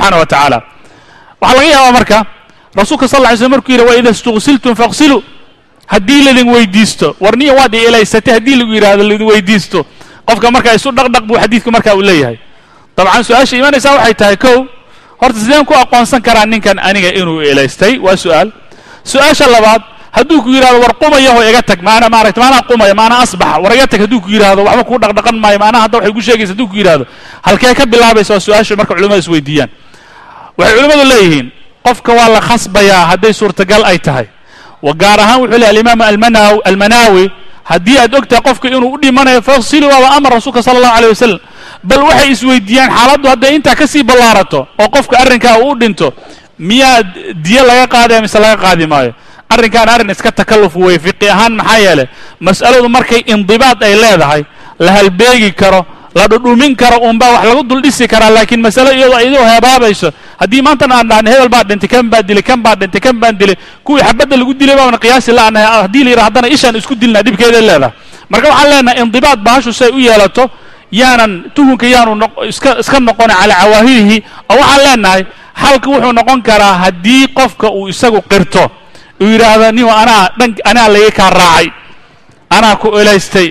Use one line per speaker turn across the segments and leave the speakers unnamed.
subxaana wa tacaala waxaa laga yaabaa marka rasuulka sal lla ly slm markuu yidhi wa ida istuqsiltum faqsiluu haddii laydin weydiisto warniya waad ilaysatay haddii lagu yidhahdo laydin weydiisto qofka markaa isu dhaqdhaq buu xadiidku markaa uu leeyahay dabcan su-aasha imanaysaa waxay tahay kow horta sideen ku aqoonsan karaa ninkan aniga inuu ilaystay waa su-aal su-aasha labaad hadduu ku yidhahdo war qumayaho iga tag maana maaragta maanaa qumaya maanaa asbaxa war iga tag hadduu ku yidhahdo waxba kuu dhaqdhaqan maayo maanaha hadda waxay ku sheegaysa hadduu ku yidhahdo halkee ka bilaabaysa waa su-aasha marka culimada isweydiiyaan waxay culimmadu leeyihiin qofka waa la khasbayaa hadday suurtagal ay tahay wa gaar ahaan wuxuu leeyahy alimaam almanaawi haddii aad ogtahay qofka inuu u dhimanayo faqsiluu waaba amar rasuulka sala allahu alayh wasalam bal waxay isweydiiyaan xaaladdu hadday intaa ka sii ballaarato oo qofka arrinkaa uu u dhinto miyaa diyo laga qaadaya mise laga qaadi maayo arrinkaan arrin iska takalluf weeye fiqi ahaan maxaa yeelay mas'aladu markay indibaad ay leedahay la halbeegi karo la dhudhumin karo uunbaa wax lagu dul dhisi karaa laakiin masalo iyadoo heebaabayso haddii maantana aan dhahna hebel baa dhintay kan baa dilay kan baa dhintay kan baan dilay kuwii xabadda lagu dilay baana qiyaasi la'anahay haddii la yidhaha haddana ishaan isku dilnaa dhibkeeday leedahay marka waxaan leenahay indibaad bahashu say u yeelato yaanan tuhunka yaanu iska noqona calaa cawaahirihi oo waxaan leenahay xalka wuxuu noqon karaa haddii qofka uu isagu qirto uu yidhaahdo nin anaa laga kaa raacay anaa ku elaystay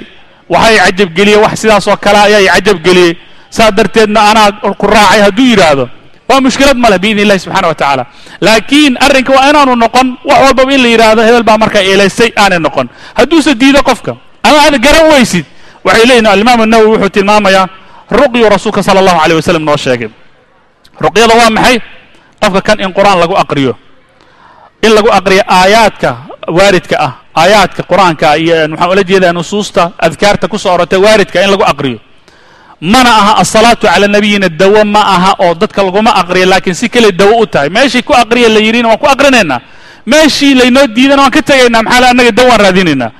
waxay cajabgeliyey wax sidaas oo kale ayaa cajabgeliyey saa darteedna anaa ku raacay hadduu yidhaahdo waa mushkilad male biidni illahi subxana wa tacaala laakiin arrinka waa inaanu noqon wax walbaba in la yidhaahdo hebel baa markaa elaystay aanay noqon hadduuse diido qofka ama aad garan weysid waxay leeyihin alimaam الnawowi wuxuu tilmaamayaa ruqyu rasuulka sala allahu alayh wasalam noo sheegay ruqyada waa maxay qofka kan in qur'aan lagu aqriyo in lagu aqriyo aayaadka waaridka ah aayaadka qur'aanka iyo waxaan ula jeedaa nusuusta adkaarta ku soo orotay waaridka in lagu aqriyo mana aha asalaatu cala nabiyina dawo ma aha oo dadka laguma aqriyo laakiin si kale dawo u tahay meeshii ku aqriya la yidhina waan ku aqrinaynaa meeshii laynoo diidana waan ka tegaynaa maxaa le annaga dawo aan raadinaynaa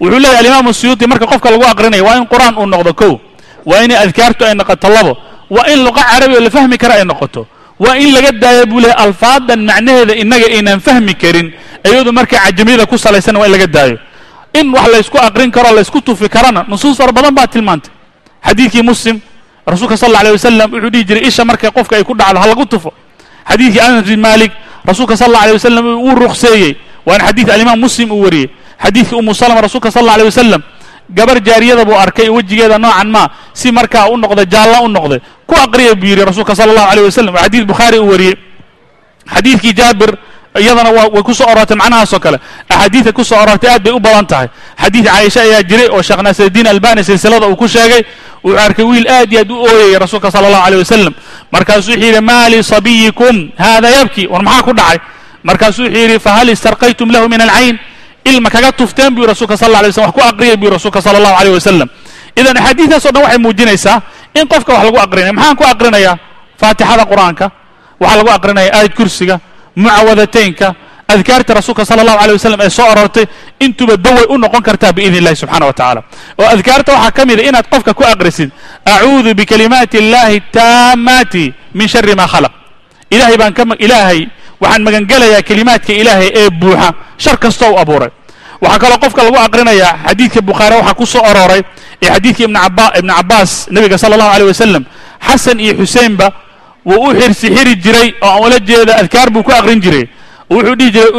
wuxuu leeyahy alimaamu suyuuti marka qofka lagu aqrinayo waa in qur'aan uu noqdo kow waa in adkaartu ay noqoto labo waa in luqa carabi oo la fahmi kara ay noqoto waa in laga daayo buu leeyahy alfaadan macnaheeda innaga aynaan fahmi karin iyadu markay cajamiyada ku salaysan waa in laga daayo in wax laysku aqrin karo laysku tufi karana nusuus fara badan baa tilmaantay xadiidkii muslim rasuulka sal alla alay wasalam wuxuu dhihi jiray isha markay qofka ay ku dhacdo ha lagu tufo xadiidkii anas bin malik rasuulka sal alla alay wasalam uu ruqseeyey waana xadiid alimaam muslim uu wariyey xadiidkii umu salama rasuulka sal alla alay wasalam gabar jaariyada buu arkay wejigeeda noocan maa si markaa u noqday jaalla u noqday ku aqriya buu yidhi rasuulka sala allahu alayh wasalam waa xadiid bukhaari uu wariyey xadiidkii jaabir iyadana way ku soo orortay macnahaasoo kale axaadiidka ku soo orortay aad bay u badan tahay xadiid caaisha ayaa jiray oo sheekh naasirudiin albani silsilada uu ku sheegay wuxuu arkay wiil aad iyo aad u ooyayay rasuulka sala allahu alayh wasalam markaasuu wuxuu yidhi maa lisabiyikum haada yabki war maxaa ku dhacay markaasuu wuxuu yidhi fahal istarqaytum lahu min alcayn ilma kaga tufteen buu rasuulka sal alla alay waslam wax ku aqriyay buu rasuulka sala allahu alayh wasalam idan axaadiidaasoo dhan waxay muujinaysaa in qofka wax lagu aqrinaya maxaan ku aqrinayaa faatixada qur'aanka waxaa lagu aqrinaya aayad kursiga mucawadataynka adkaarta rasuulka sala allahu alayh wasalam ee soo orortay intuba daway u noqon kartaa biidni illahi subxana wa tacaala oo adkaarta waxaa ka mid a inaad qofka ku aqrisid acuudu bikalimaati illahi taamaati min shari ma khalaq ilaahay waxaan magangelayaa kelimaadka ilaahay ee buuxa shar kastoo u abuuray waxaa kaloo qofka lagu aqrinayaa xadiidka bukhaari waxaa ku soo orooray ee xadiidka ibn cabbaas nebiga sala allahu alayh wasalam xasan iyo xuseenba wuu u xiri jiray oo aan ula jeeda adkaar buu ku aqrin jiray wuxuu dhihi jiray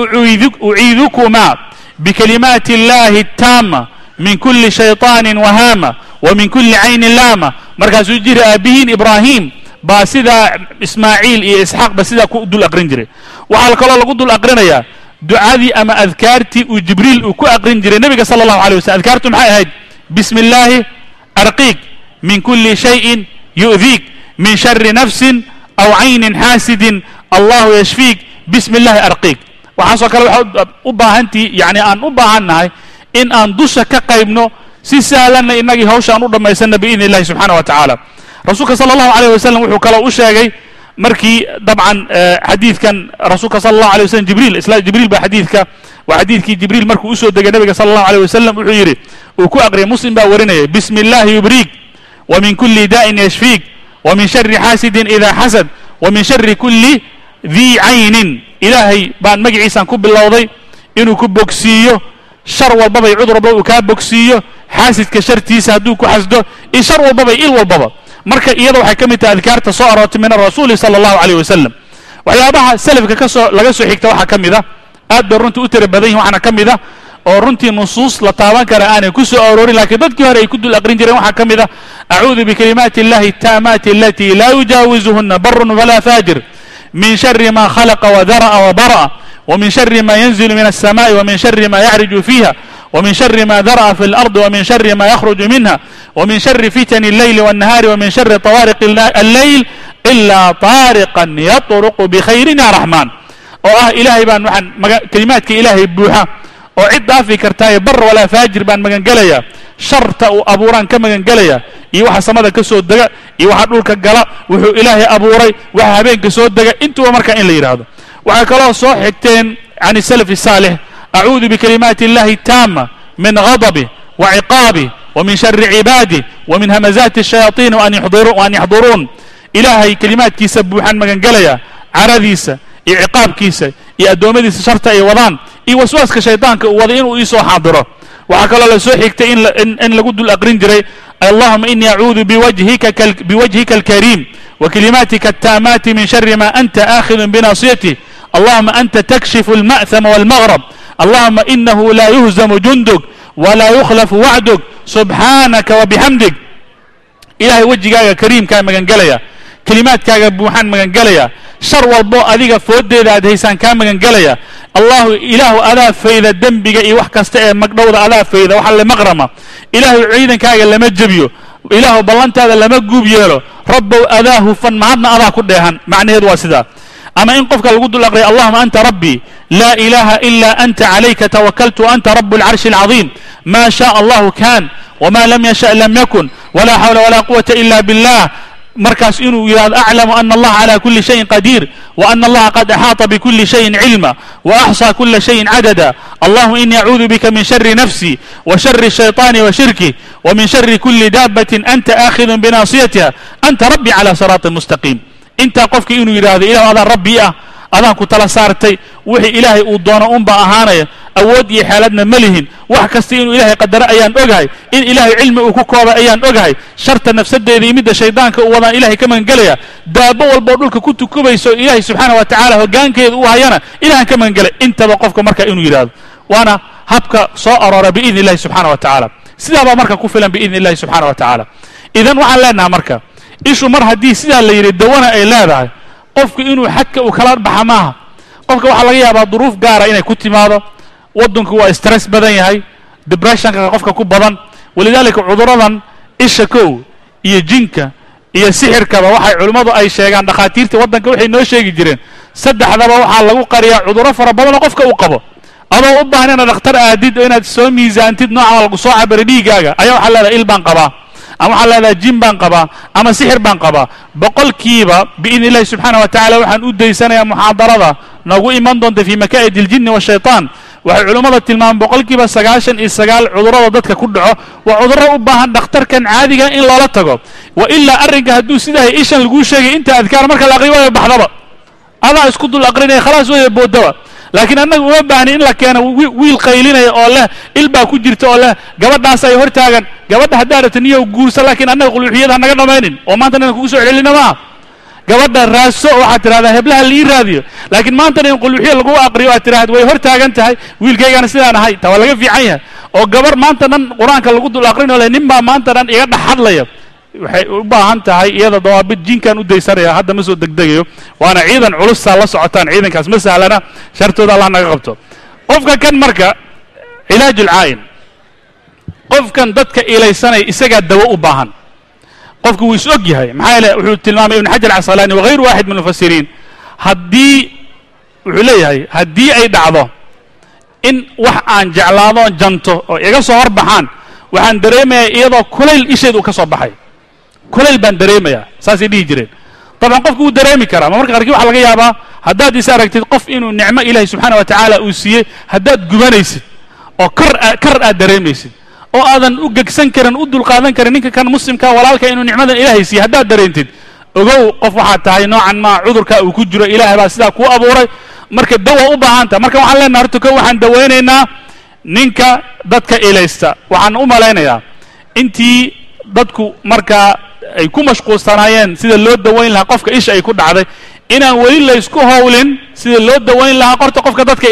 uciidukumaa bikalimaati illahi taama min kulli shayطaanin wahaama wa min kulli caynin laama markaasuu jiri aabihiin ibraahim baa sidaa ismaaciil iyo isxaaq ba sidaa ku dul aqrin jiray waxaa kaloo lagu dul aqrinayaa ducadii ama adkaartii uu jibriil uu ku aqrin jiray nebiga sala allahu alay wasalam adkaartu maxay ahayd bismi illaahi arqiik min kulli shayin yu'diik min shari nafsin aw caynin xaasidin allahu yashfiik bismi illaahi arqiik waxaasoo kale waxaa u baahantii yani aan u baahannahay in aan dusha ka qaybno si sahlanna innagii hawshaan u dhammaysanna biidni illahi subxaana wa tacaala rasuulka sala allahu alayh wasalam wuxuu kaloo u sheegay markii dabcan xadiidkan rasuulka sala allahu alay wasalam jibriil baa xadiidka waa xadiidkii jibriil markuu usoo degay nabiga sala allahu alayh wasalam wuxuu yidhi uu ku aqriyay muslim baa warinayay bismi illaahi yubriik wa min kulli daa'in yashfiik wa min shari xaasidin idaa xasad wa min shari kulli dii caynin ilaahay baan magaciisaan ku bilowday inuu ku bogsiiyo shar walbaba iyo cudur walbaba uu kaa bogsiiyo xaasidka shartiisa hadduu ku xasdo iyo shar walbaba iyo il walbaba marka iyada waxay ka mid tahay adkaarta soo aroortay min rasuuli sallallahu alayhi wasallam waxyaabaha salafka ka soo laga soo xigta waxa kamid ah aad bay runtii u tira badan yihiin waxaana kamid ah oo runtii nusuus la taaban kara aanay ku soo aroorin laakiin dadkii hore ay ku dul aqrin jireen waxa kamid ah a'uudu bi kalimaati llahi taamati allati la yujawizuhunna barrun wala fajir min sharri ma khalaqa wa dara'a wa bara'a ومن شر ما ينزل من السماء ومن شر ما يعرج فيها ومن شر ما ذرأ في الأرض ومن شر ما يخرج منها ومن شر فتن الليل والنهار ومن شر طوارق الليل إلا طارقا يطرق بخير يا رحمن إلهي بان كلماتك إلهي بوحة وعد في كرتاي بر ولا فاجر بان مغان قليا شرط أبوران كمغان قليا يوحى سمدا كسود دقا يوحى دولك قلا وحو إلهي أبوري وحى بين كسود دقا انتو ومركا إن لي هذا وعكلا صحتين عن السلف الصالح أعوذ بكلمات الله التامة من غضبه وعقابه ومن شر عباده ومن همزات الشياطين وأن يحضرون إلهي كلمات كيس بوحان مغان قليا عرذيسة عقاب كيسة يأدومديس شرطة وضان وسواس كشيطان وضعين وإيسو حاضره وعكلا لصحتين إن لقد الأقرين جري اللهم إني أعوذ بوجهك الكريم وكلماتك التامات من شر ما أنت آخذ بناصيته اللهم أنت تكشف المأثم والمغرب اللهم إنه لا يهزم جندك ولا يخلف وعدك سبحانك وبحمدك إلهي وجهك كريم كان مغنقليا كلمات كان بوحان مغنقليا شر والبو أذيك فود ذات هيسان كان مغنقليا الله إله ألا فإذا دنبك وحكست مقدود ألا فإذا وحل مغرمة إله عيدا كان لما جبيو إله بلانت هذا لما جوب يلو ربه أذاه فن معنا أذاه كدهن معنى هذا واسدا أما إن قفك القد الأقري اللهم أنت ربي لا إله إلا أنت عليك توكلت وأنت رب العرش العظيم ما شاء الله كان وما لم يشاء لم يكن ولا حول ولا قوة إلا بالله مركز إنه أعلم أن الله على كل شيء قدير وأن الله قد أحاط بكل شيء علما وأحصى كل شيء عددا اللهم إني أعوذ بك من شر نفسي وشر الشيطان وشركه ومن شر كل دابة أنت آخذ بناصيتها أنت ربي على صراط مستقيم انت قفك إنه يراد إله هذا ربي أذان كتلا صارتي وحي إلهي أودونا أمبا أهانيا أودي حالتنا ملهن وحكستي إنه إلهي قدر أيان أقهي إن إلهي علم وكوكوبا أيان أقهي شرط النفس دي مدى شيطانك ووضان إلهي كمان قليا دابا والبردولك كنت كوبيسو إلهي سبحانه وتعالى وقانك وهيانا إلهي كمان قليا انت بقفك مركا إنه يراد وانا هبك صائر بإذن الله سبحانه وتعالى سيدا مركا كفلا بإذن الله سبحانه وتعالى إذن وعن لنا مركا إيشو مر هدي سيدا اللي يريد دوانا إي لا qofku inuu xadka uu kala baxa maaha qofka waxa laga yaabaa duruuf gaar ah inay ku timaado wadanku waa stress badan yahay depressionka qofka ku badan walidaalika cuduradan isha kow iyo jinka iyo sixirkaba waxay culimadu ay sheegaan dhaqaatiirta wadanka waxay noo sheegi jireen saddexdaba waxa lagu qariyaa cuduro fara badan oo qofka uu qabo adoo u baahan inaad dhakhtar aadid oo inaad soo miisaantid nooca lagu soo cabir dhiigaaga ayaa waxa leedahay ilbaan qabaa أما حلا جيم قبا أما سحر قبا بقول كيبا بإذن الله سبحانه وتعالى وحن أدي سنة محاضرة نقول إيمان دونت في مكائد الجن والشيطان وعلماء التلمان بقول كيبا سجاشن السجال عذرة ضدك كله وعذرة أبها دكتور كان عادي إلا لا تجاب وإلا أرجع هدوس ده إيش الجوش شيء أنت أذكار مركز الأقرباء بحضبة أنا أسكت الأقرباء خلاص ويبود الدواء لكن أنا وبعني إن لك أنا ويل قيلين يا الله إلبا كجرت الله جبت ناس يهرتاجن جبت هدارة النية وجوس لكن أنا أقول حياد أنا قلنا ماين وما أنت نقول سؤال لنا ما جبت الرأس وحتى هذا هبلها اللي راديو لكن ما أنت نقول حياد لقوا أقري وأتراد ويهرتاجن تهاي ويل جاي أنا سيدا أنا هاي تولى في عيها وجبر ما أنت قرآن كالقود الأقرين ولا نمبا ما أنت يقعد حد ليه waxay u baahan tahay iyada dawaabid jinkan u daysanaya hadda ma soo degdegayo waana ciidan culus la socotaan ciidankaas ma sahlana shartooda Allah naga qabto qofka kan marka ilaajul aayin qofkan dadka ilaysanay isaga dawo u baahan qofku wuu isog yahay maxaa ilaa wuxuu tilmaamay ibn hajar al-asqalani wa ghayr waahid min al-mufassirin hadii wuxuu leeyahay hadii ay dhacdo in wax aan jeclaado janto oo iga soo horbaxaan waxaan dareemayaa iyadoo kuleyl isheedu ka soo baxay kuleyl baan dareemayaa saas ay dhihi jireen طبعا qofku uu dareemi karaa marka qarkii waxa laga yaabaa haddaad is aragtid qof inuu nicmo ilaahay subxaanahu wa tacaala uu siiyey haddaad gubanaysid oo kar aad dareemaysid oo aadan u gegsan karin u dulqaadan karin ninka kan muslimka walaalka inuu nicmadan ilaahay siiyey haddaad dareentid ogow qof waxaad tahay noocan ma cudurka uu ku jiro ilaahay baa sidaa kuu abuuray marka dawa u baahanta marka waxaan leenahay horta ko waxaan daweynaynaa ninka dadka ilaysta waxaan u malaynayaa intii dadku marka ay ku mashquulsanaayeen sida loo daweyn lahaa qofka isha ay ku dhacday inaan weli la isku howlin sida loo daweyn lahaa qorta qofka dadka